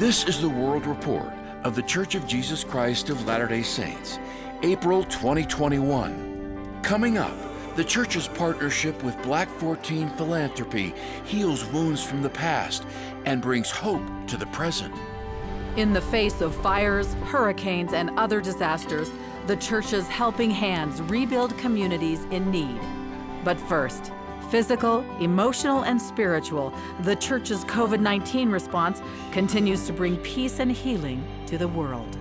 This is the World Report of The Church of Jesus Christ of Latter-day Saints, April 2021. Coming up, the Church's partnership with Black 14 Philanthropy heals wounds from the past and brings hope to the present. In the face of fires, hurricanes, and other disasters, the Church's helping hands rebuild communities in need. But first, physical, emotional, and spiritual, the Church's COVID-19 response continues to bring peace and healing to the world.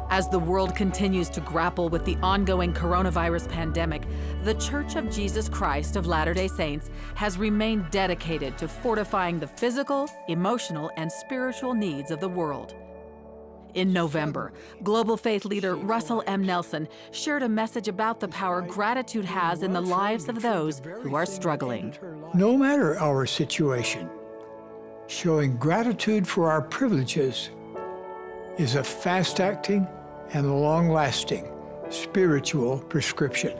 As the world continues to grapple with the ongoing coronavirus pandemic, the Church of Jesus Christ of Latter-day Saints has remained dedicated to fortifying the physical, emotional, and spiritual needs of the world. In November, global faith leader Russell M. Nelson shared a message about the power gratitude has in the lives of those who are struggling. No matter our situation, showing gratitude for our privileges is a fast-acting and long-lasting spiritual prescription.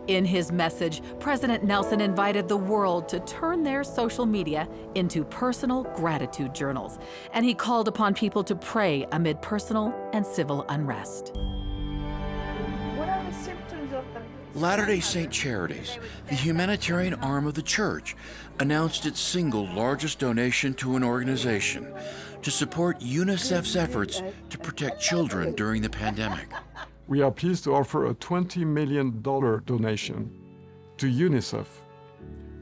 In his message, President Nelson invited the world to turn their social media into personal gratitude journals, and he called upon people to pray amid personal and civil unrest. What are the symptoms of the Latter-day Saint Charities, the humanitarian arm of the Church, announced its single largest donation to an organization to support UNICEF's efforts to protect children during the pandemic. We are pleased to offer a $20 million donation to UNICEF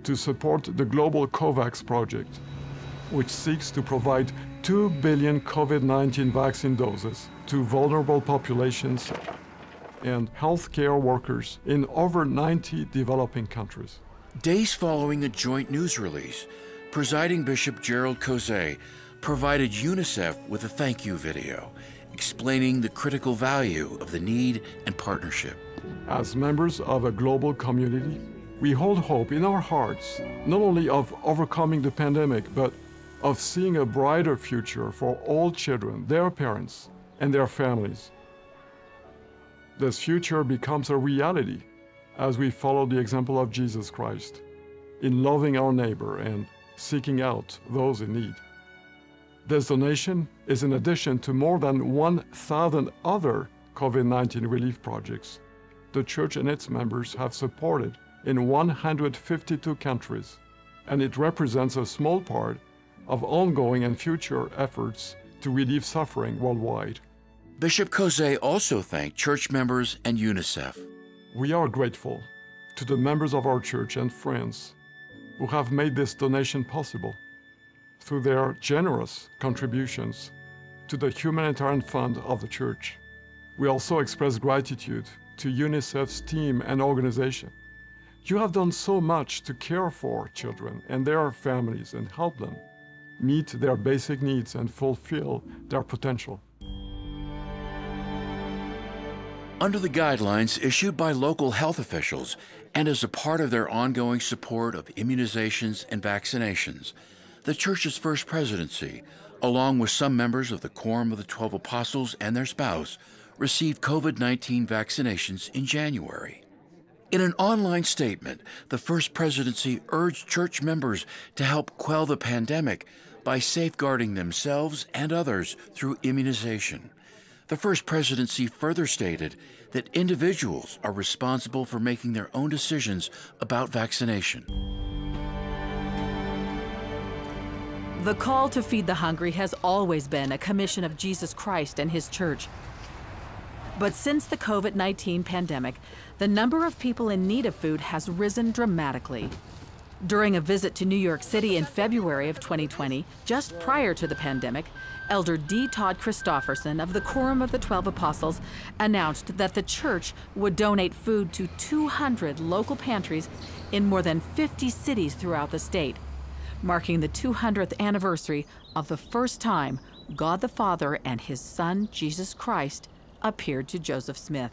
to support the global COVAX project, which seeks to provide 2 billion COVID-19 vaccine doses to vulnerable populations and healthcare workers in over 90 developing countries. Days following a joint news release, Presiding Bishop Gerald Cozet provided UNICEF with a thank you video explaining the critical value of the need and partnership. As members of a global community, we hold hope in our hearts, not only of overcoming the pandemic, but of seeing a brighter future for all children, their parents, and their families. This future becomes a reality as we follow the example of Jesus Christ in loving our neighbor and seeking out those in need. This donation is in addition to more than 1,000 other COVID-19 relief projects the Church and its members have supported in 152 countries, and it represents a small part of ongoing and future efforts to relieve suffering worldwide. Bishop Cozet also thanked church members and UNICEF. We are grateful to the members of our church and friends who have made this donation possible through their generous contributions to the humanitarian fund of the Church. We also express gratitude to UNICEF's team and organization. You have done so much to care for children and their families and help them meet their basic needs and fulfill their potential. Under the guidelines issued by local health officials and as a part of their ongoing support of immunizations and vaccinations, the Church's First Presidency, along with some members of the Quorum of the 12 Apostles and their spouse, received COVID-19 vaccinations in January. In an online statement, the First Presidency urged church members to help quell the pandemic by safeguarding themselves and others through immunization. The First Presidency further stated that individuals are responsible for making their own decisions about vaccination. The call to feed the hungry has always been a commission of Jesus Christ and His Church. But since the COVID-19 pandemic, the number of people in need of food has risen dramatically. During a visit to New York City in February of 2020, just prior to the pandemic, Elder D. Todd Christofferson of the Quorum of the 12 Apostles announced that the Church would donate food to 200 local pantries in more than 50 cities throughout the state, marking the 200th anniversary of the first time God the Father and His Son, Jesus Christ, appeared to Joseph Smith,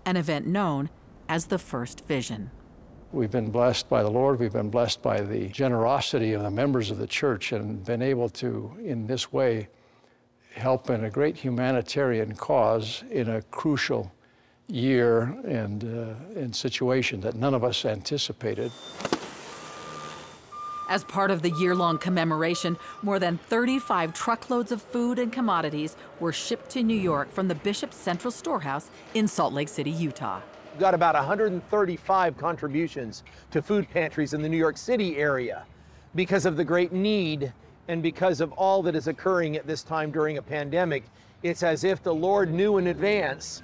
an event known as the First Vision. We've been blessed by the Lord. We've been blessed by the generosity of the members of the Church and been able to, in this way, help in a great humanitarian cause in a crucial year and situation that none of us anticipated. As part of the year-long commemoration, more than 35 truckloads of food and commodities were shipped to New York from the Bishop's Central Storehouse in Salt Lake City, Utah. We've got about 135 contributions to food pantries in the New York City area because of the great need and because of all that is occurring at this time during a pandemic. It's as if the Lord knew in advance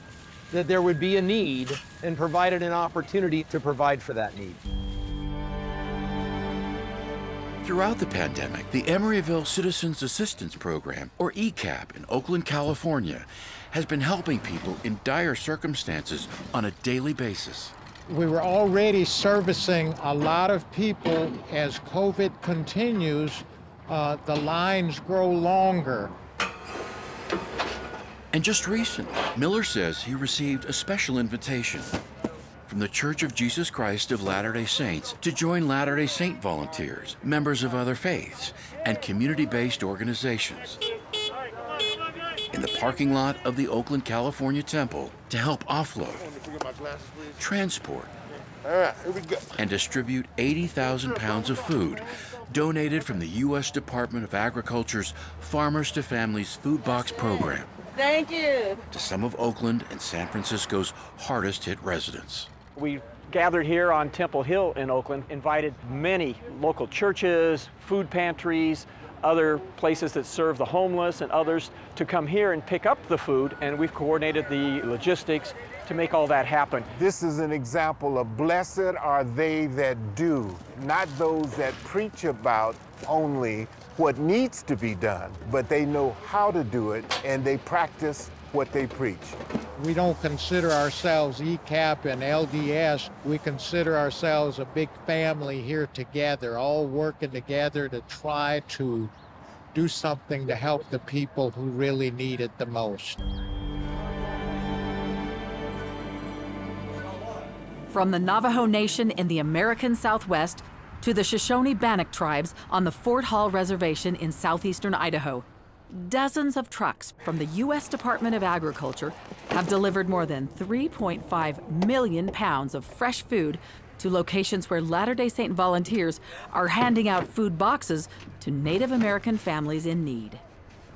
that there would be a need and provided an opportunity to provide for that need. Throughout the pandemic, the Emeryville Citizens Assistance Program, or ECAP, in Oakland, California, has been helping people in dire circumstances on a daily basis. We were already servicing a lot of people. As COVID continues, the lines grow longer. And just recently, Miller says he received a special invitation from the Church of Jesus Christ of Latter-day Saints to join Latter-day Saint volunteers, members of other faiths, and community-based organizations in the parking lot of the Oakland, California Temple to help offload, transport, and distribute 80,000 pounds of food donated from the U.S. Department of Agriculture's Farmers to Families Food Box program. Thank you. To some of Oakland and San Francisco's hardest-hit residents. We gathered here on Temple Hill in Oakland, invited many local churches, food pantries, other places that serve the homeless and others to come here and pick up the food, and we've coordinated the logistics to make all that happen. This is an example of blessed are they that do, not those that preach about only what needs to be done, but they know how to do it and they practice what they preach. We don't consider ourselves ECAP and LDS. We consider ourselves a big family here together, all working together to try to do something to help the people who really need it the most. From the Navajo Nation in the American Southwest to the Shoshone-Bannock tribes on the Fort Hall Reservation in southeastern Idaho, dozens of trucks from the U.S. Department of Agriculture have delivered more than 3.5 million pounds of fresh food to locations where Latter-day Saint volunteers are handing out food boxes to Native American families in need.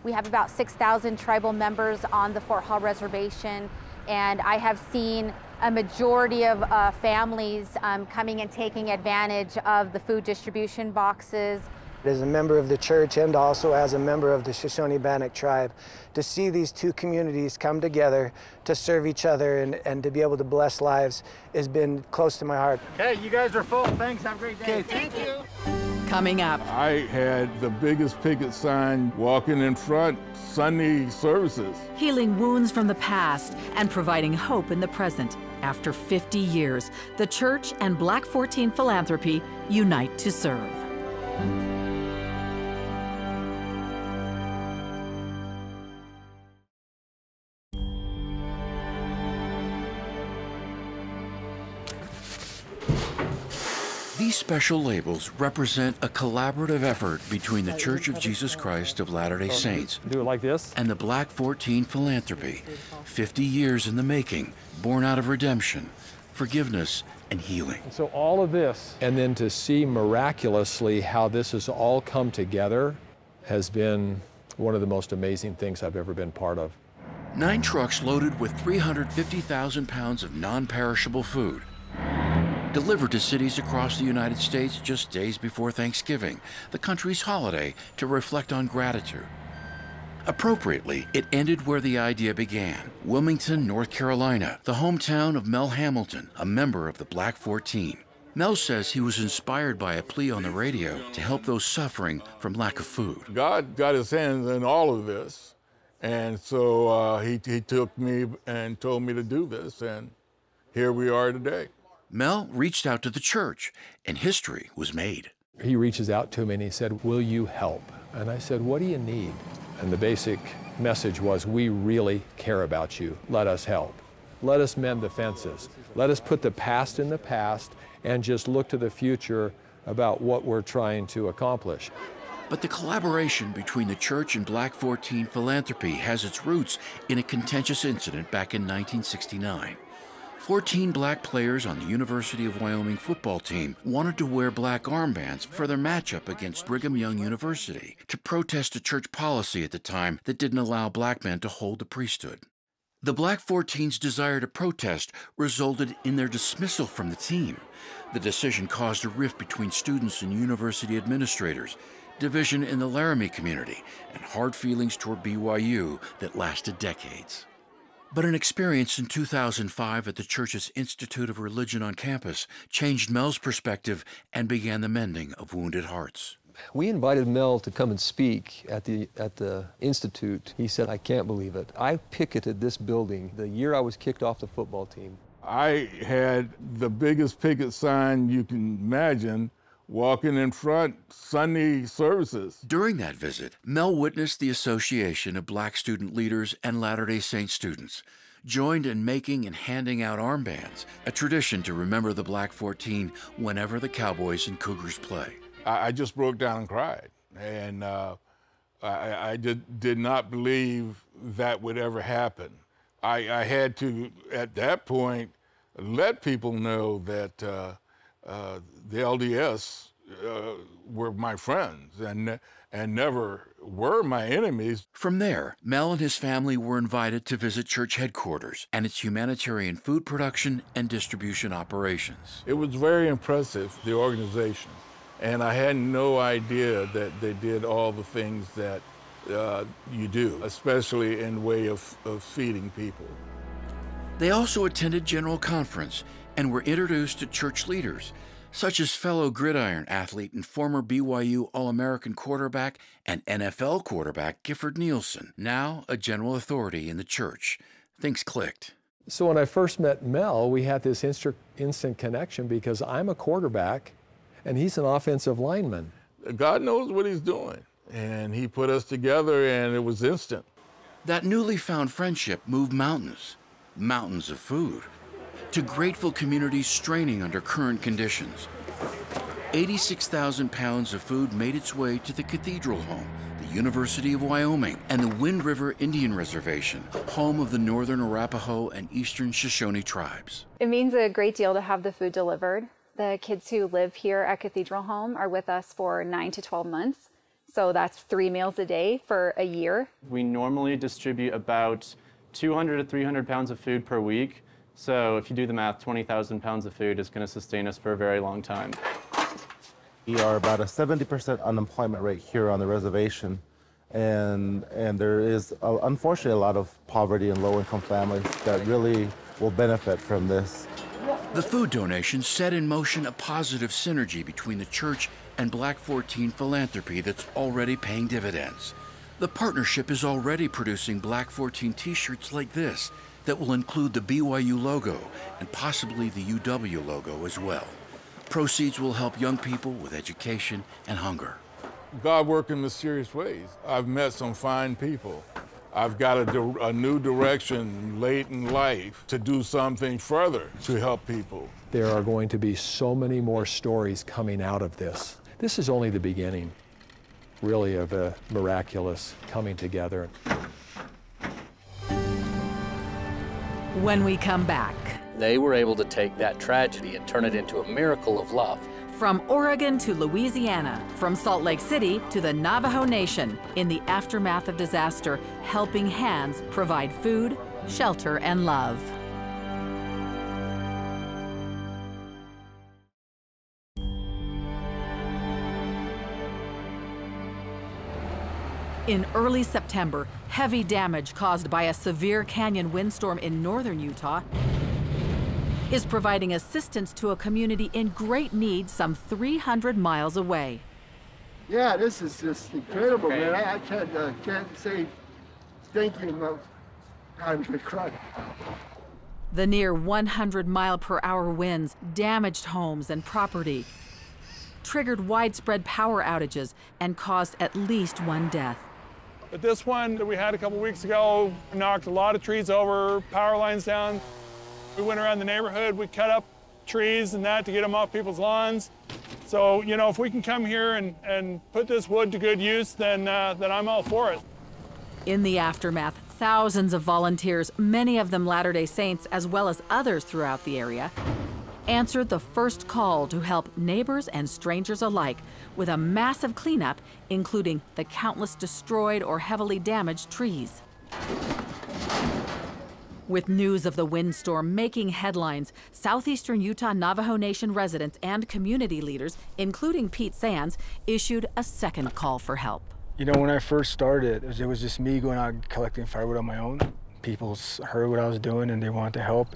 We have about 6,000 tribal members on the Fort Hall Reservation, and I have seen a majority of families coming and taking advantage of the food distribution boxes. As a member of the church and also as a member of the Shoshone-Bannock tribe, to see these two communities come together to serve each other and to be able to bless lives has been close to my heart. Okay, you guys are full. Thanks. Have a great day. Okay, thank you. Coming up, I had the biggest picket sign walking in front Sunday services. healing wounds from the past and providing hope in the present. After 50 years, the church and Black 14 Philanthropy unite to serve. These special labels represent a collaborative effort between the Church of Jesus Christ of Latter-day Saints Do it like this. and the Black 14 Philanthropy, 50 years in the making, born out of redemption, forgiveness, and healing. So all of this, and then to see miraculously how this has all come together has been one of the most amazing things I've ever been part of. 9 trucks loaded with 350,000 pounds of non-perishable food, delivered to cities across the United States just days before Thanksgiving, the country's holiday to reflect on gratitude. Appropriately, it ended where the idea began, Wilmington, North Carolina, the hometown of Mel Hamilton, a member of the Black 14. Mel says he was inspired by a plea on the radio to help those suffering from lack of food. God got his hands in all of this, and so he took me and told me to do this, and here we are today. Mel reached out to the church, and history was made. He reaches out to me and he said, "Will you help?" And I said, "What do you need?" And the basic message was, "We really care about you. Let us help. Let us mend the fences. Let us put the past in the past and just look to the future about what we're trying to accomplish." But the collaboration between the church and Black 14 Philanthropy has its roots in a contentious incident back in 1969. 14 black players on the University of Wyoming football team wanted to wear black armbands for their matchup against Brigham Young University to protest a church policy at the time that didn't allow black men to hold the priesthood. The Black 14's desire to protest resulted in their dismissal from the team. The decision caused a rift between students and university administrators, division in the Laramie community, and hard feelings toward BYU that lasted decades. But an experience in 2005 at the church's Institute of Religion on campus changed Mel's perspective and began the mending of wounded hearts. We invited Mel to come and speak at the Institute. He said, "I can't believe it. I picketed this building the year I was kicked off the football team." I had the biggest picket sign you can imagine walking in front Sunday services. During that visit, Mel witnessed the association of black student leaders and Latter-day Saint students, joined in making and handing out armbands, a tradition to remember the Black 14 whenever the Cowboys and Cougars play. I just broke down and cried, and I did not believe that would ever happen. I had to, at that point, let people know that the LDS were my friends and never were my enemies. From there, Mel and his family were invited to visit church headquarters and its humanitarian food production and distribution operations. It was very impressive, the organization. And I had no idea that they did all the things that you do, especially in the way of feeding people. They also attended General Conference and were introduced to church leaders, such as fellow gridiron athlete and former BYU All-American quarterback and NFL quarterback Gifford Nielsen, now a general authority in the church. Things clicked. So when I first met Mel, we had this instant connection because I'm a quarterback and he's an offensive lineman. God knows what he's doing, and he put us together, and it was instant. That newly found friendship moved mountains of food, to grateful communities straining under current conditions. 86,000 pounds of food made its way to the Cathedral Home, the University of Wyoming, and the Wind River Indian Reservation, home of the Northern Arapaho and Eastern Shoshone tribes. It means a great deal to have the food delivered. The kids who live here at Cathedral Home are with us for 9 to 12 months. So that's 3 meals a day for a year. We normally distribute about 200 to 300 pounds of food per week. So if you do the math, 20,000 pounds of food is going to sustain us for a very long time. We are about a 70% unemployment rate here on the reservation. And there is, unfortunately, a lot of poverty and low-income families that really will benefit from this. The food donations set in motion a positive synergy between the church and Black 14 philanthropy that's already paying dividends. The partnership is already producing Black 14 t-shirts like this that will include the BYU logo and possibly the UW logo as well. Proceeds will help young people with education and hunger. God works in mysterious ways. I've met some fine people. I've got a new direction late in life to do something further to help people. There are going to be so many more stories coming out of this. This is only the beginning, really, of a miraculous coming together. When we come back. They were able to take that tragedy and turn it into a miracle of love. From Oregon to Louisiana, from Salt Lake City to the Navajo Nation, in the aftermath of disaster, helping hands provide food, shelter, and love. In early September, heavy damage caused by a severe canyon windstorm in northern Utah is providing assistance to a community in great need some 300 miles away. Yeah, this is just incredible, man. I can't say thank you enough. I'm gonna cry. The near 100-mile-per-hour winds damaged homes and property, triggered widespread power outages, and caused at least one death. But this one that we had a couple weeks ago knocked a lot of trees over, power lines down. We went around the neighborhood, we cut up trees and that to get them off people's lawns. So, you know, if we can come here and put this wood to good use, then I'm all for it. In the aftermath, Thousands of volunteers, many of them Latter-day Saints as well as others throughout the area, answered the first call to help neighbors and strangers alike with a massive cleanup, including the countless destroyed or heavily damaged trees. With news of the windstorm making headlines, southeastern Utah Navajo Nation residents and community leaders, including Pete Sands, issued a second call for help. You know, when I first started, it was just me going out and collecting firewood on my own. People heard what I was doing and they wanted to help.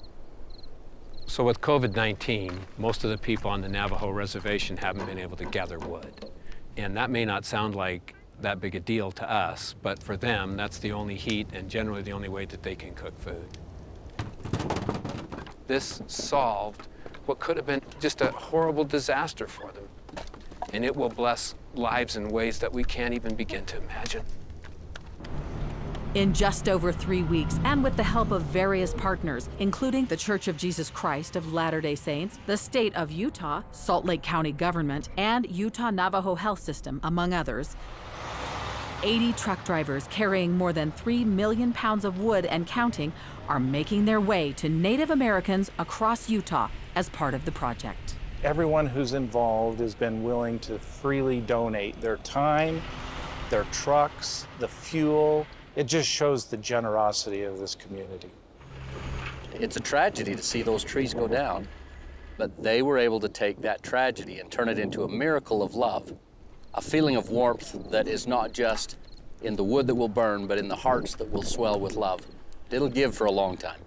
So with COVID-19, most of the people on the Navajo reservation haven't been able to gather wood. And that may not sound like that big a deal to us, but for them, that's the only heat and generally the only way that they can cook food. This solved what could have been just a horrible disaster for them. And it will bless lives in ways that we can't even begin to imagine. In just over 3 weeks, and with the help of various partners, including the Church of Jesus Christ of Latter-day Saints, the state of Utah, Salt Lake County government, and Utah Navajo Health System, among others, 80 truck drivers carrying more than 3 million pounds of wood and counting are making their way to Native Americans across Utah as part of the project. Everyone who's involved has been willing to freely donate their time, their trucks, the fuel. It just shows the generosity of this community. It's a tragedy to see those trees go down, but they were able to take that tragedy and turn it into a miracle of love, a feeling of warmth that is not just in the wood that will burn, but in the hearts that will swell with love. It'll give for a long time.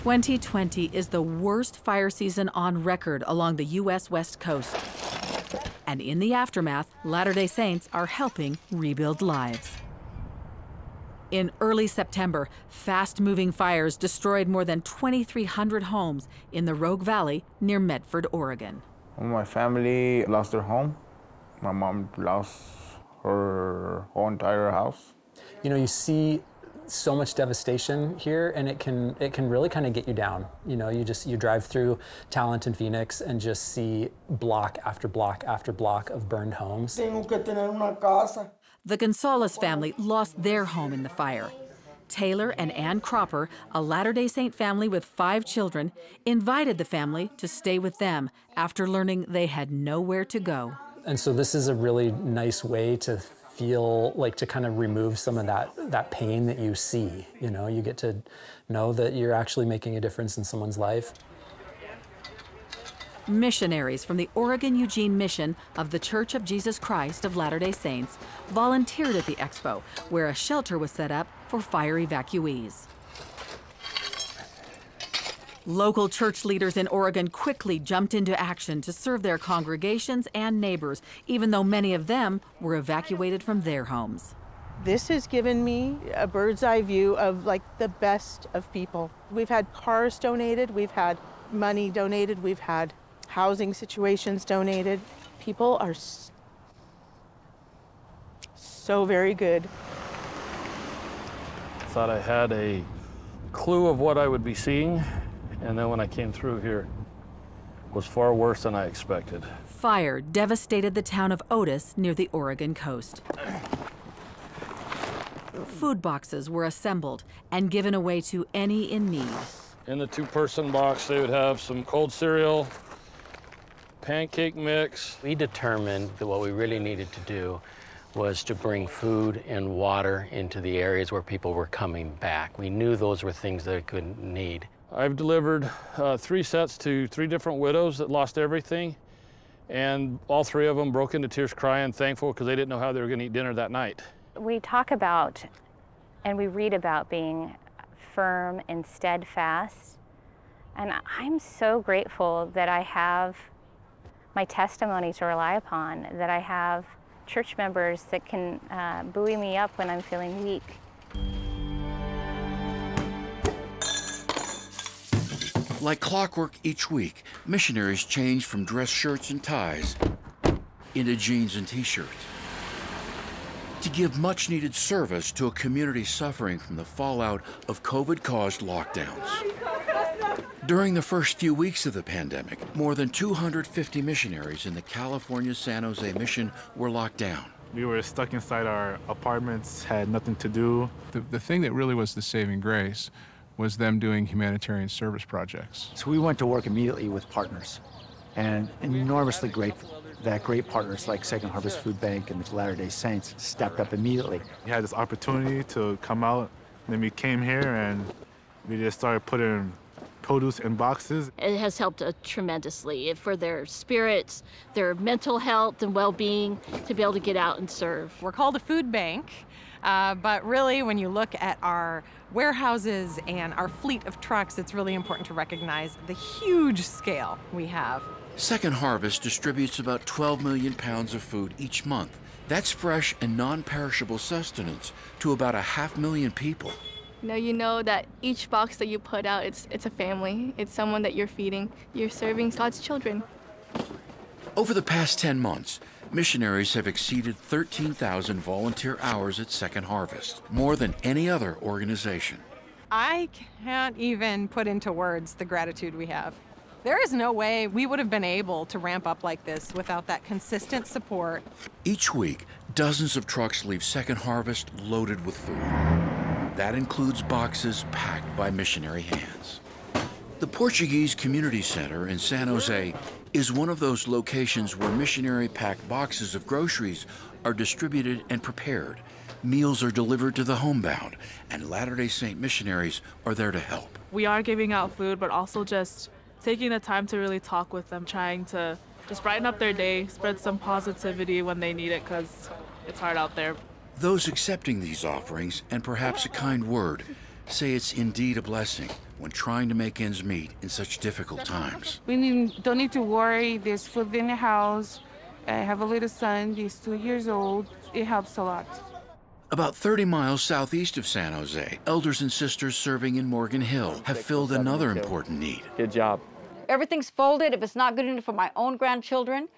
"2020 is the worst fire season on record along the U.S. West Coast. And in the aftermath, Latter-day Saints are helping rebuild lives. In early September, fast-moving fires destroyed more than 2,300 homes in the Rogue Valley near Medford, Oregon. My family lost their home. My mom lost her whole entire house. You know, you see so much devastation here, and it can really kind of get you down. You know, you drive through Talent and Phoenix and just see block after block after block of burned homes. The Gonzalez family lost their home in the fire. Taylor and Ann Cropper, a Latter-day Saint family with 5 children, invited the family to stay with them after learning they had nowhere to go. And so this is a really nice way to feel like to kind of remove some of that pain that you see. You know, you get to know that you're actually making a difference in someone's life. Missionaries from the Oregon Eugene Mission of the Church of Jesus Christ of Latter-day Saints volunteered at the expo, where a shelter was set up for fire evacuees. Local church leaders in Oregon quickly jumped into action to serve their congregations and neighbors, even though many of them were evacuated from their homes. This has given me a bird's eye view of like the best of people. We've had cars donated, we've had money donated, we've had housing situations donated. People are so very good. Thought I had a clue of what I would be seeing, and then when I came through here, it was far worse than I expected. Fire devastated the town of Otis near the Oregon coast. Food boxes were assembled and given away to any in need. In the 2-person box, they would have some cold cereal, pancake mix. We determined that what we really needed to do was to bring food and water into the areas where people were coming back. We knew those were things that they could need. I've delivered 3 sets to 3 different widows that lost everything, and all 3 of them broke into tears crying, thankful because they didn't know how they were going to eat dinner that night. We talk about and we read about being firm and steadfast, and I'm so grateful that I have my testimony to rely upon, that I have church members that can buoy me up when I'm feeling weak. Like clockwork each week, missionaries change from dress shirts and ties into jeans and t-shirts. to give much-needed service to a community suffering from the fallout of COVID-caused lockdowns. During the first few weeks of the pandemic, more than 250 missionaries in the California San Jose mission were locked down. We were stuck inside our apartments, had nothing to do. The thing that really was the saving grace was them doing humanitarian service projects. So we went to work immediately with partners, and enormously grateful that great partners like Second Harvest Food Bank and the Latter-day Saints stepped up immediately. We had this opportunity to come out, and then we came here and we just started putting produce in boxes. It has helped tremendously for their spirits, their mental health and well-being, to be able to get out and serve. We're called a food bank, but really when you look at our warehouses and our fleet of trucks, it's really important to recognize the huge scale we have. Second Harvest distributes about 12 million pounds of food each month. That's fresh and non-perishable sustenance to about 500,000 people. You know that each box that you put out, it's a family. It's someone that you're feeding. You're serving God's children. Over the past 10 months, missionaries have exceeded 13,000 volunteer hours at Second Harvest, more than any other organization. I can't even put into words the gratitude we have. There is no way we would have been able to ramp up like this without that consistent support. Each week, dozens of trucks leave Second Harvest loaded with food. That includes boxes packed by missionary hands. The Portuguese Community Center in San Jose is one of those locations where missionary-packed boxes of groceries are distributed and prepared. Meals are delivered to the homebound, and Latter-day Saint missionaries are there to help. We are giving out food, but also just taking the time to really talk with them, trying to just brighten up their day, spread some positivity when they need it, because it's hard out there. Those accepting these offerings, and perhaps a kind word, say it's indeed a blessing when trying to make ends meet in such difficult times. We don't need to worry. There's food in the house. I have a little son. He's 2 years old. It helps a lot. About 30 miles southeast of San Jose, elders and sisters serving in Morgan Hill have filled another important need. Good job. Everything's folded. If it's not good enough for my own grandchildren,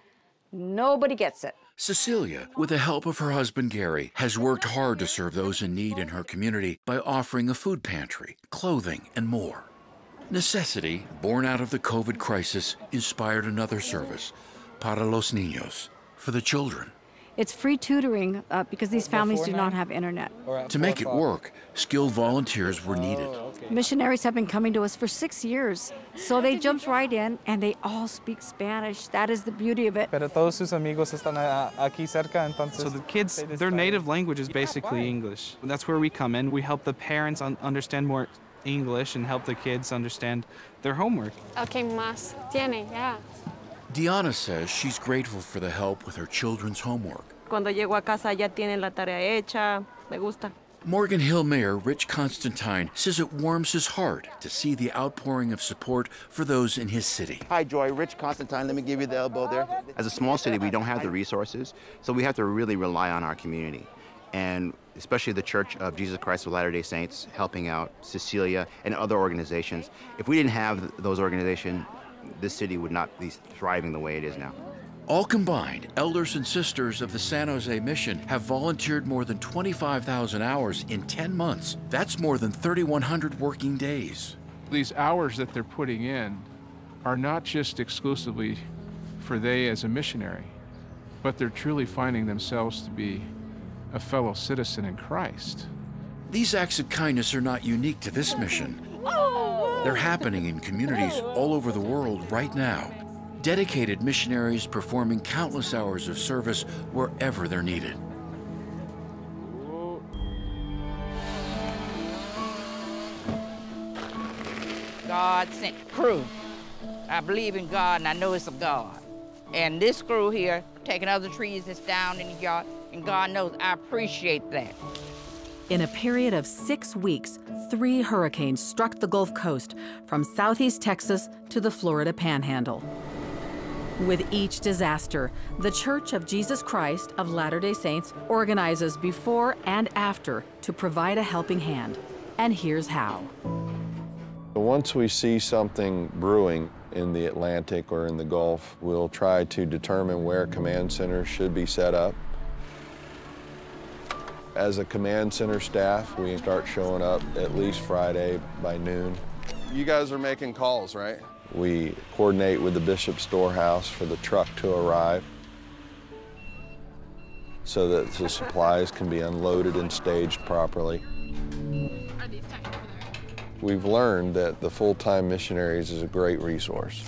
nobody gets it. Cecilia, with the help of her husband Gary, has worked hard to serve those in need in her community by offering a food pantry, clothing, and more. Necessity, born out of the COVID crisis, inspired another service, Para los Niños, for the children. It's free tutoring because these families do not have internet. To make it work, skilled volunteers were needed. Missionaries have been coming to us for 6 years, so they jumped right in and they all speak Spanish. That is the beauty of it. So the kids, their native language is basically English. That's where we come in. We help the parents understand more English and help the kids understand their homework. Okay, más tiene, yeah. Diana says she's grateful for the help with her children's homework. Cuando llego a casa ya tienen la tarea hecha. Me gusta. Morgan Hill Mayor Rich Constantine says it warms his heart to see the outpouring of support for those in his city. Hi, Joy. Rich Constantine. Let me give you the elbow there. As a small city, we don't have the resources, so we have to really rely on our community. And especially the Church of Jesus Christ of Latter-day Saints helping out, Cecilia, and other organizations. If we didn't have those organizations, this city would not be thriving the way it is now. All combined, elders and sisters of the San Jose Mission have volunteered more than 25,000 hours in 10 months. That's more than 3,100 working days. These hours that they're putting in are not just exclusively for they as a missionary, but they're truly finding themselves to be a fellow citizen in Christ. These acts of kindness are not unique to this mission. They're happening in communities all over the world right now. Dedicated missionaries performing countless hours of service wherever they're needed. God sent crew. I believe in God and I know it's of God. And this crew here, taking other trees that's down in the yard, and God knows I appreciate that. In a period of 6 weeks, 3 hurricanes struck the Gulf Coast from southeast Texas to the Florida Panhandle. With each disaster, the Church of Jesus Christ of Latter-day Saints organizes before and after to provide a helping hand. And here's how. Once we see something brewing in the Atlantic or in the Gulf, we'll try to determine where command centers should be set up. As a command center staff, we start showing up at least Friday by noon. You guys are making calls, right? We coordinate with the Bishop's Storehouse for the truck to arrive so that the supplies can be unloaded and staged properly. We've learned that the full-time missionaries is a great resource.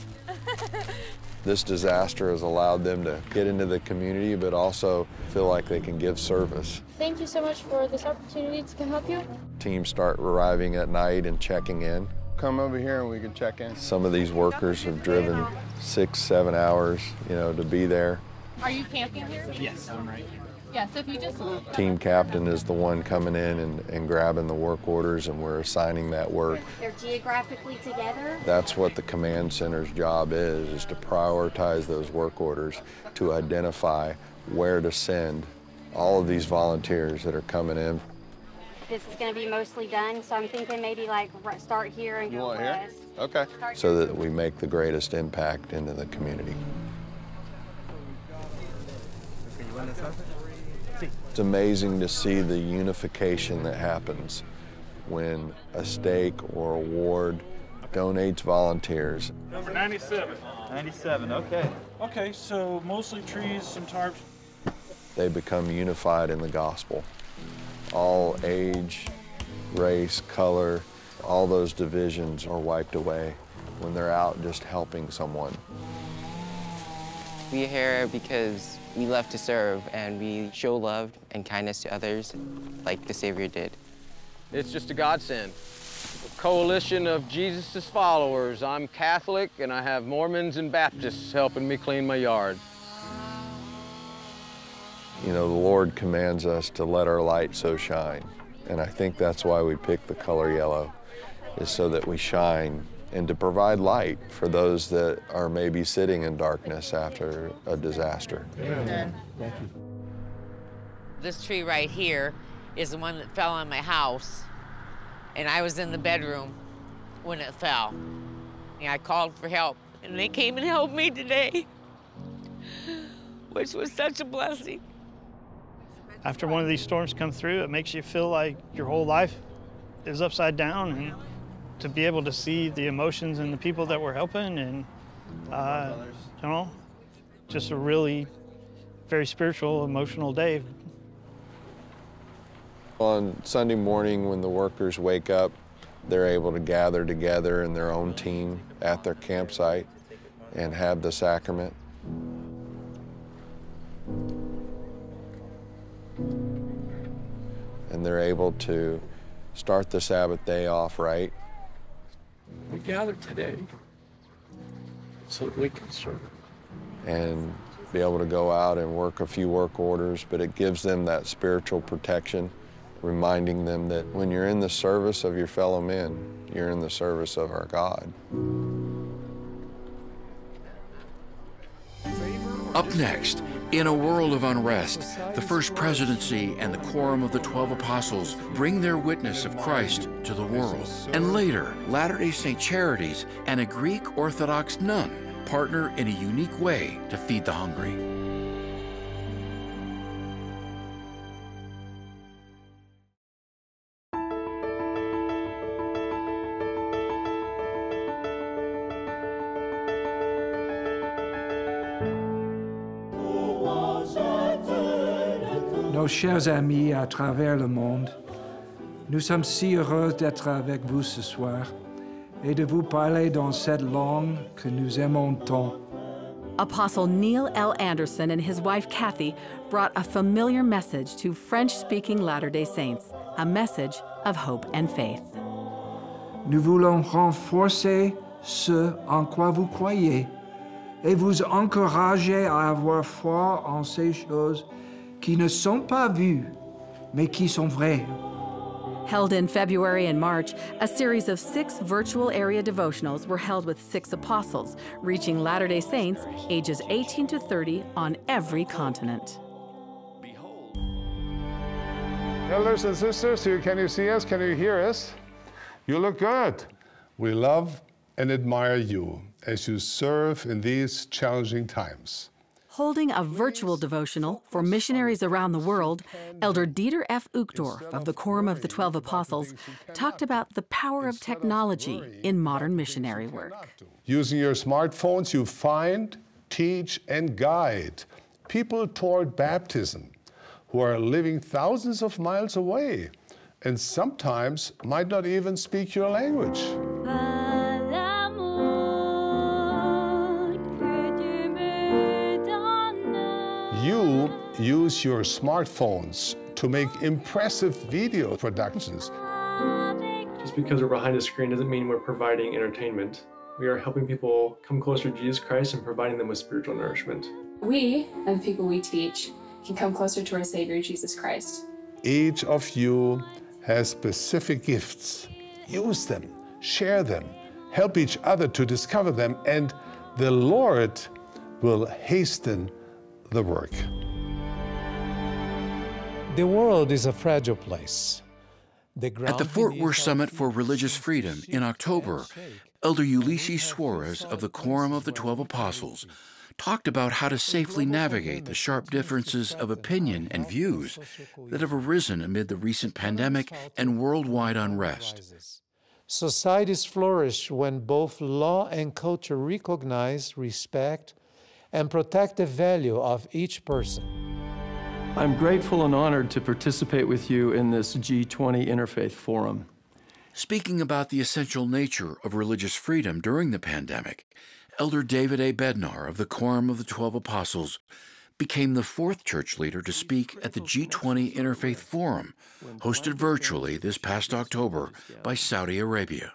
This disaster has allowed them to get into the community, but also feel like they can give service. Thank you so much for this opportunity to help you. Teams start arriving at night and checking in. Come over here and we can check in. Some of these workers have driven 6, 7 hours, to be there. Are you camping here? Yes, I'm right here. Yeah, so if you just... Team captain is the one coming in and grabbing the work orders, and we're assigning that work. They're geographically together? That's what the command center's job is to prioritize those work orders, to identify where to send all of these volunteers that are coming in. This is going to be mostly done, so I'm thinking maybe like start here and go west. Okay. So that we make the greatest impact into the community. It's amazing to see the unification that happens when a stake or a ward donates volunteers. Number 97. 97, okay. Okay, so mostly trees, some tarps. They become unified in the gospel. All age, race, color, all those divisions are wiped away when they're out just helping someone. We're here because we love to serve and we show love and kindness to others like the Savior did. It's just a godsend. A coalition of Jesus' followers. I'm Catholic and I have Mormons and Baptists helping me clean my yard. The Lord commands us to let our light so shine. And I think that's why we picked the color yellow, is so that we shine and to provide light for those that are maybe sitting in darkness after a disaster. Amen. Thank you. This tree right here is the one that fell on my house, and I was in the bedroom when it fell. And I called for help, and they came and helped me today, which was such a blessing. After one of these storms come through, it makes you feel like your whole life is upside down, and to be able to see the emotions and the people that we're helping, and just a really very spiritual, emotional day. On Sunday morning when the workers wake up, they're able to gather together in their own team at their campsite and have the sacrament. And they're able to start the Sabbath day off right. We gathered today so that we can serve. And be able to go out and work a few work orders, but it gives them that spiritual protection, reminding them that when you're in the service of your fellow men, you're in the service of our God. Up next, in a world of unrest, the First Presidency and the Quorum of the 12 Apostles bring their witness of Christ to the world. And later, Latter-day Saint Charities and a Greek Orthodox nun partner in a unique way to feed the hungry. Nos chers amis à travers le monde, nous sommes si heureux d'être avec vous ce soir et de vous parler dans cette langue que nous aimons tant. Apostle Neil L. Anderson and his wife Kathy brought a familiar message to French-speaking Latter-day Saints, a message of hope and faith. Nous voulons renforcer ce en quoi vous croyez et vous encourager à avoir foi en ces choses qui ne sont pas vues, mais qui sont vraies. Held in February and March, a series of 6 virtual area devotionals were held with 6 apostles, reaching Latter-day Saints ages 18 to 30 on every continent. Brothers and sisters, can you see us? Can you hear us? You look good. We love and admire you as you serve in these challenging times. Holding a virtual devotional for missionaries around the world, Elder Dieter F. Uchtdorf of the Quorum of the 12 Apostles talked about the power of technology in modern missionary work. Using your smartphones, you find, teach, and guide people toward baptism who are living thousands of miles away and sometimes might not even speak your language. You use your smartphones to make impressive video productions. Just because we're behind a screen doesn't mean we're providing entertainment. We are helping people come closer to Jesus Christ and providing them with spiritual nourishment. We, and the people we teach, can come closer to our Savior, Jesus Christ. Each of you has specific gifts. Use them, share them, help each other to discover them, and the Lord will hasten the work. The world is a fragile place. At the Fort Worth Summit for Religious Freedom in October, Elder Ulysses Suarez of the Quorum of the 12 Apostles talked about how to safely navigate the sharp differences of opinion and views that have arisen amid the recent pandemic and worldwide unrest. Societies flourish when both law and culture recognize, respect, and protect the value of each person. I'm grateful and honored to participate with you in this G20 Interfaith Forum. Speaking about the essential nature of religious freedom during the pandemic, Elder David A. Bednar of the Quorum of the 12 Apostles became the fourth church leader to speak at the G20 Interfaith Forum, hosted virtually this past October by Saudi Arabia.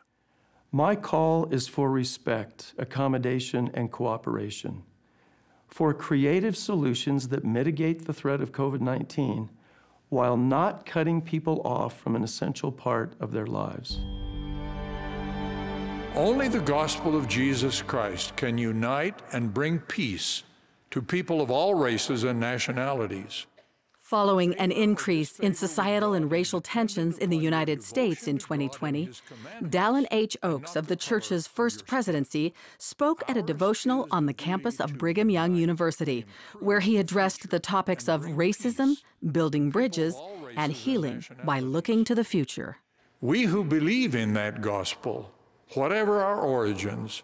My call is for respect, accommodation, and cooperation, for creative solutions that mitigate the threat of COVID-19 while not cutting people off from an essential part of their lives. Only the gospel of Jesus Christ can unite and bring peace to people of all races and nationalities. Following an increase in societal and racial tensions in the United States in 2020, Dallin H. Oaks of the church's First Presidency spoke at a devotional on the campus of Brigham Young University, where he addressed the topics of racism, building bridges, and healing by looking to the future. We who believe in that gospel, whatever our origins,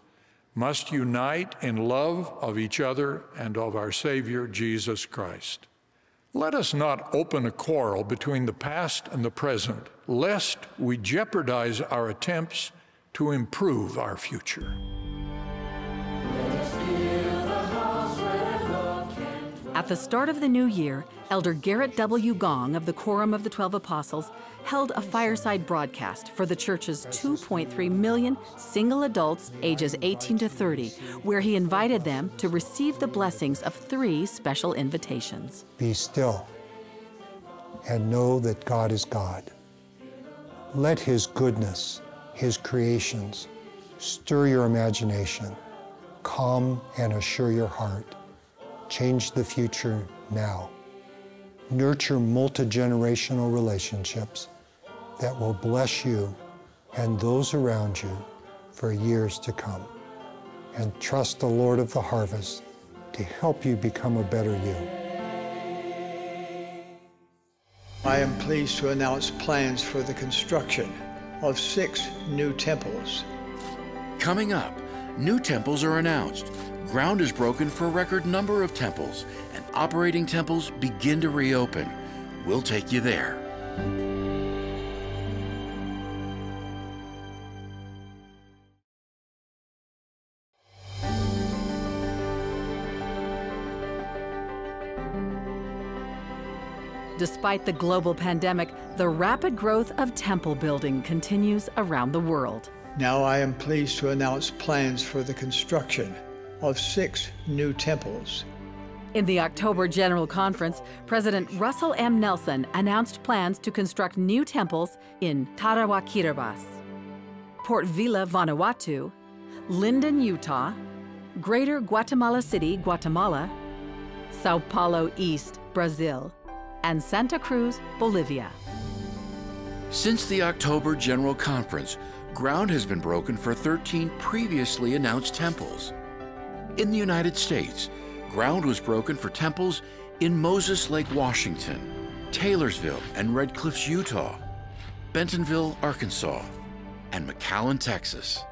must unite in love of each other and of our Savior, Jesus Christ. Let us not open a quarrel between the past and the present, lest we jeopardize our attempts to improve our future. At the start of the new year, Elder Garrett W. Gong of the Quorum of the 12 Apostles held a fireside broadcast for the church's 2.3 million single adults ages 18 to 30, where he invited them to receive the blessings of 3 special invitations. Be still and know that God is God. Let His goodness, His creations, stir your imagination, calm and assure your heart. Change the future now. Nurture multi-generational relationships that will bless you and those around you for years to come. And trust the Lord of the harvest to help you become a better you. I am pleased to announce plans for the construction of 6 new temples. Coming up, new temples are announced. Ground is broken for a record number of temples, and operating temples begin to reopen. We'll take you there. Despite the global pandemic, the rapid growth of temple building continues around the world. Now I am pleased to announce plans for the construction of 6 new temples. In the October General Conference, President Russell M. Nelson announced plans to construct new temples in Tarawa, Kiribati, Port Vila, Vanuatu, Linden, Utah, Greater Guatemala City, Guatemala, Sao Paulo East, Brazil, and Santa Cruz, Bolivia. Since the October General Conference, ground has been broken for 13 previously announced temples. In the United States, ground was broken for temples in Moses Lake, Washington, Taylorsville and Red Cliffs, Utah, Bentonville, Arkansas, and McAllen, Texas.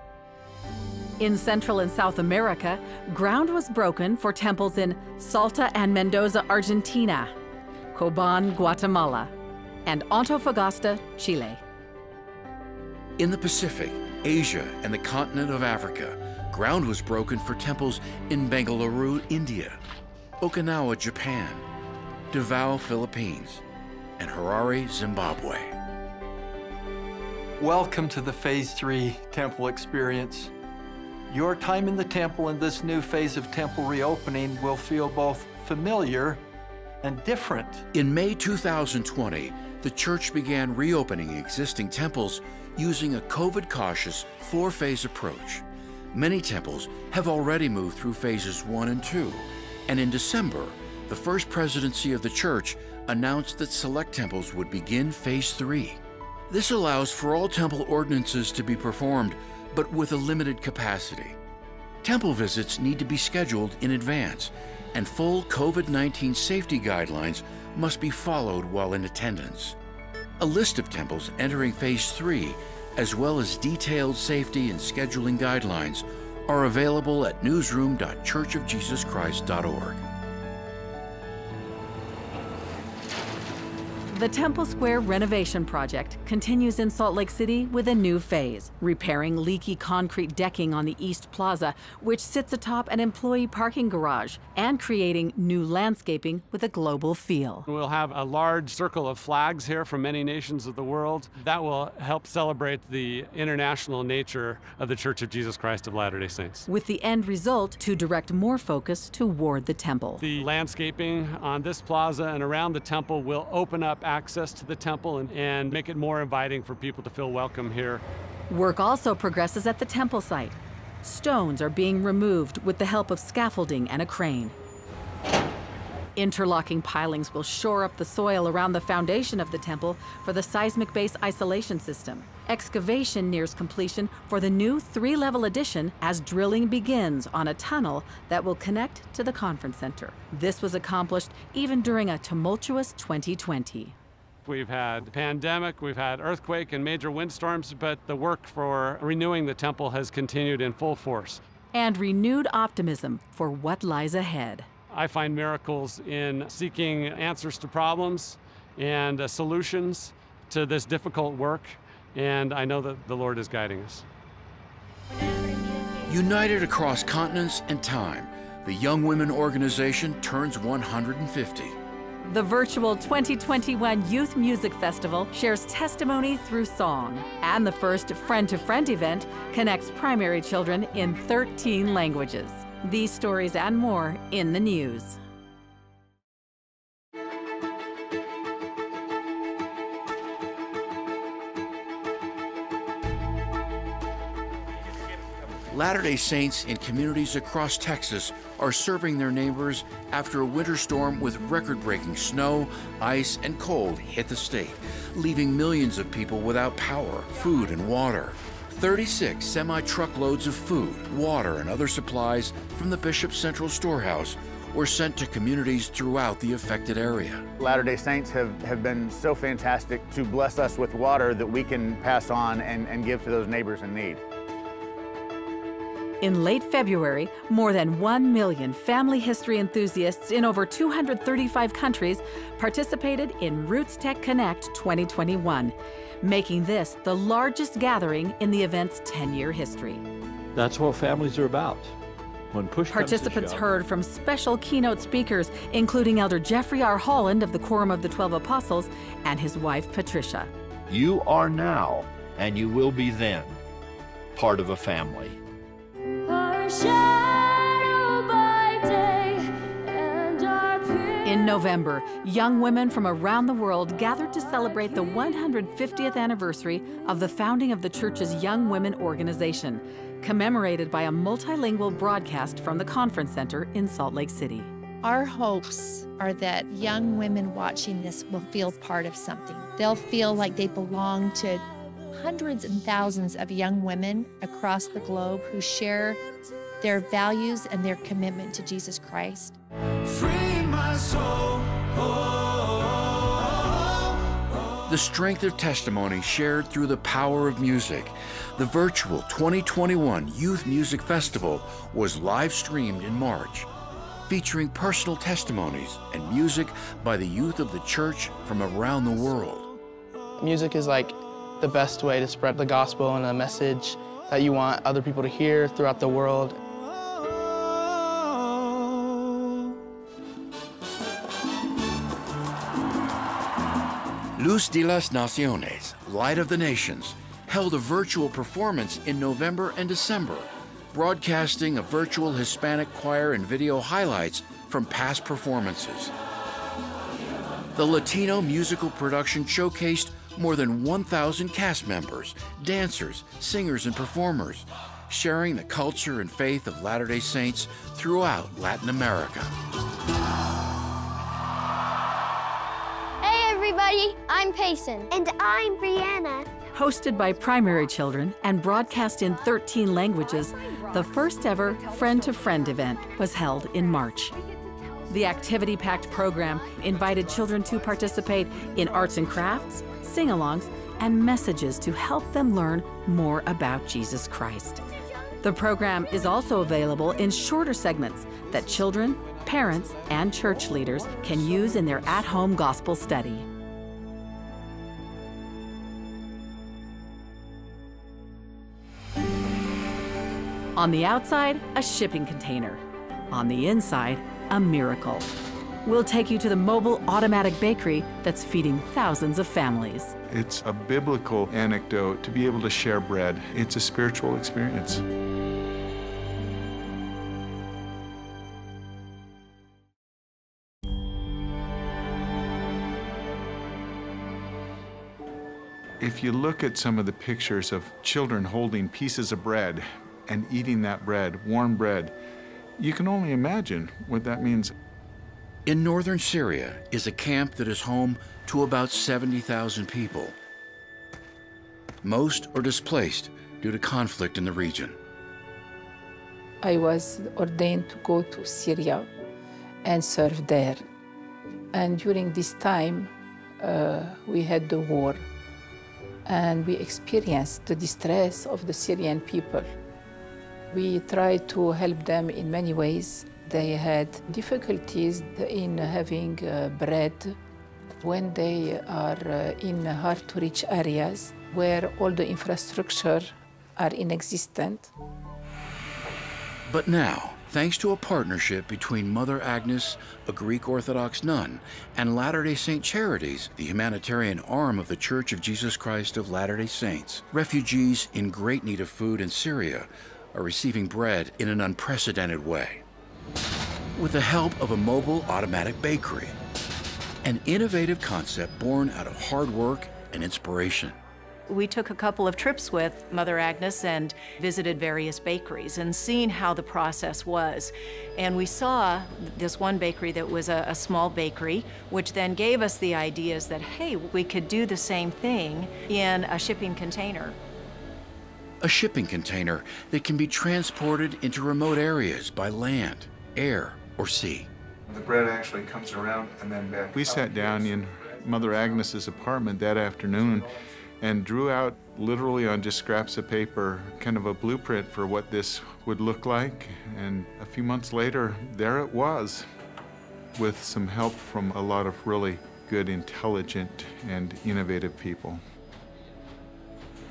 In Central and South America, ground was broken for temples in Salta and Mendoza, Argentina, Coban, Guatemala, and Antofagasta, Chile. In the Pacific, Asia, and the continent of Africa, ground was broken for temples in Bengaluru, India, Okinawa, Japan, Davao, Philippines, and Harare, Zimbabwe. Welcome to the Phase 3 Temple experience. Your time in the temple in this new phase of temple reopening will feel both familiar and different. In May 2020, the church began reopening existing temples using a COVID-cautious 4-phase approach. Many temples have already moved through phases 1 and 2, and in December, the First Presidency of the Church announced that select temples would begin phase 3. This allows for all temple ordinances to be performed, but with a limited capacity. Temple visits need to be scheduled in advance, and full COVID-19 safety guidelines must be followed while in attendance. A list of temples entering phase 3, as well as detailed safety and scheduling guidelines, are available at newsroom.churchofjesuschrist.org. The Temple Square renovation project continues in Salt Lake City with a new phase, repairing leaky concrete decking on the East Plaza, which sits atop an employee parking garage, and creating new landscaping with a global feel. We'll have a large circle of flags here from many nations of the world. That will help celebrate the international nature of the Church of Jesus Christ of Latter-day Saints. With the end result to direct more focus toward the temple. The landscaping on this plaza and around the temple will open up access to the temple and make it more inviting for people to feel welcome here. Work also progresses at the temple site. Stones are being removed with the help of scaffolding and a crane. Interlocking pilings will shore up the soil around the foundation of the temple for the seismic base isolation system. Excavation nears completion for the new 3-level addition as drilling begins on a tunnel that will connect to the conference center. This was accomplished even during a tumultuous 2020. We've had pandemic, we've had earthquake and major windstorms, but the work for renewing the temple has continued in full force. And renewed optimism for what lies ahead. I find miracles in seeking answers to problems and solutions to this difficult work, and I know that the Lord is guiding us. United across continents and time, the Young Women Organization turns 150. The virtual 2021 Youth Music Festival shares testimony through song, and the first Friend-to-Friend event connects primary children in 13 languages. These stories and more in the news. Latter-day Saints in communities across Texas are serving their neighbors after a winter storm with record-breaking snow, ice, and cold hit the state, leaving millions of people without power, food, and water. 36 semi-truckloads of food, water, and other supplies from the Bishop Central Storehouse were sent to communities throughout the affected area. Latter-day Saints have been so fantastic to bless us with water that we can pass on and give to those neighbors in need. In late February, more than 1 million family history enthusiasts in over 235 countries participated in Roots Tech Connect 2021, making this the largest gathering in the event's 10-year history. That's what families are about. When push Participants comes to shove, heard from special keynote speakers, including Elder Jeffrey R. Holland of the Quorum of the 12 Apostles and his wife, Patricia. You are now, and you will be then, part of a family. In November, young women from around the world gathered to celebrate the 150th anniversary of the founding of the church's Young Women Organization, commemorated by a multilingual broadcast from the Conference Center in Salt Lake City. Our hopes are that young women watching this will feel part of something. They'll feel like they belong to hundreds and thousands of young women across the globe who share their values and their commitment to Jesus Christ. my soul. The strength of testimony shared through the power of music. The virtual 2021 Youth Music Festival was live streamed in March, featuring personal testimonies and music by the youth of the church from around the world. Music is like the best way to spread the gospel and a message that you want other people to hear throughout the world. Luz de las Naciones, Light of the Nations, held a virtual performance in November and December, broadcasting a virtual Hispanic choir and video highlights from past performances. The Latino musical production showcased more than 1,000 cast members, dancers, singers, and performers, sharing the culture and faith of Latter-day Saints throughout Latin America. Hey everybody, I'm Payson. And I'm Brianna. Hosted by primary children and broadcast in 13 languages, the first ever Friend-to-Friend event was held in March. The activity-packed program invited children to participate in arts and crafts, sing-alongs, and messages to help them learn more about Jesus Christ. The program is also available in shorter segments that children, parents, and church leaders can use in their at-home gospel study. On the outside, a shipping container. On the inside, a miracle. We'll take you to the mobile automatic bakery that's feeding thousands of families. It's a biblical anecdote to be able to share bread. It's a spiritual experience. If you look at some of the pictures of children holding pieces of bread and eating that bread, warm bread, you can only imagine what that means. In northern Syria is a camp that is home to about 70,000 people. Most are displaced due to conflict in the region. I was ordained to go to Syria and serve there. And during this time, we had the war, and we experienced the distress of the Syrian people. We tried to help them in many ways. They had difficulties in having bread when they are in hard-to-reach areas where all the infrastructure are inexistent. But now, thanks to a partnership between Mother Agnes, a Greek Orthodox nun, and Latter-day Saint Charities, the humanitarian arm of the Church of Jesus Christ of Latter-day Saints, refugees in great need of food in Syria are receiving bread in an unprecedented way. With the help of a mobile automatic bakery, an innovative concept born out of hard work and inspiration. We took a couple of trips with Mother Agnes and visited various bakeries and seen how the process was. And we saw this one bakery that was a small bakery, which then gave us the ideas that, hey, we could do the same thing in a shipping container. A shipping container that can be transported into remote areas by land, air, or sea. The bread actually comes around and then back. We sat down in Mother Agnes's apartment that afternoon and drew out, literally on just scraps of paper, kind of a blueprint for what this would look like. And a few months later, there it was, with some help from a lot of really good, intelligent, and innovative people.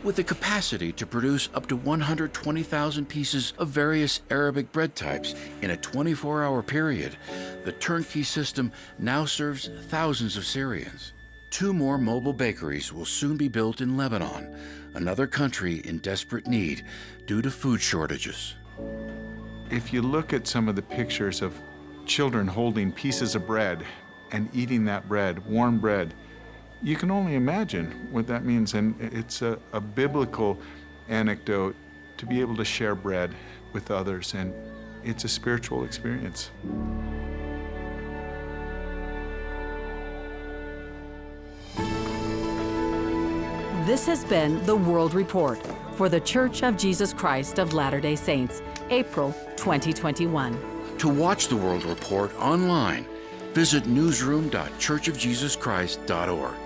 With the capacity to produce up to 120,000 pieces of various Arabic bread types in a 24-hour period, the turnkey system now serves thousands of Syrians. 2 more mobile bakeries will soon be built in Lebanon, another country in desperate need due to food shortages. If you look at some of the pictures of children holding pieces of bread and eating that bread, warm bread, you can only imagine what that means. And it's a biblical anecdote to be able to share bread with others, and it's a spiritual experience. This has been the World Report for the Church of Jesus Christ of Latter-day Saints, April 2021. To watch the World Report online, visit newsroom.churchofjesuschrist.org.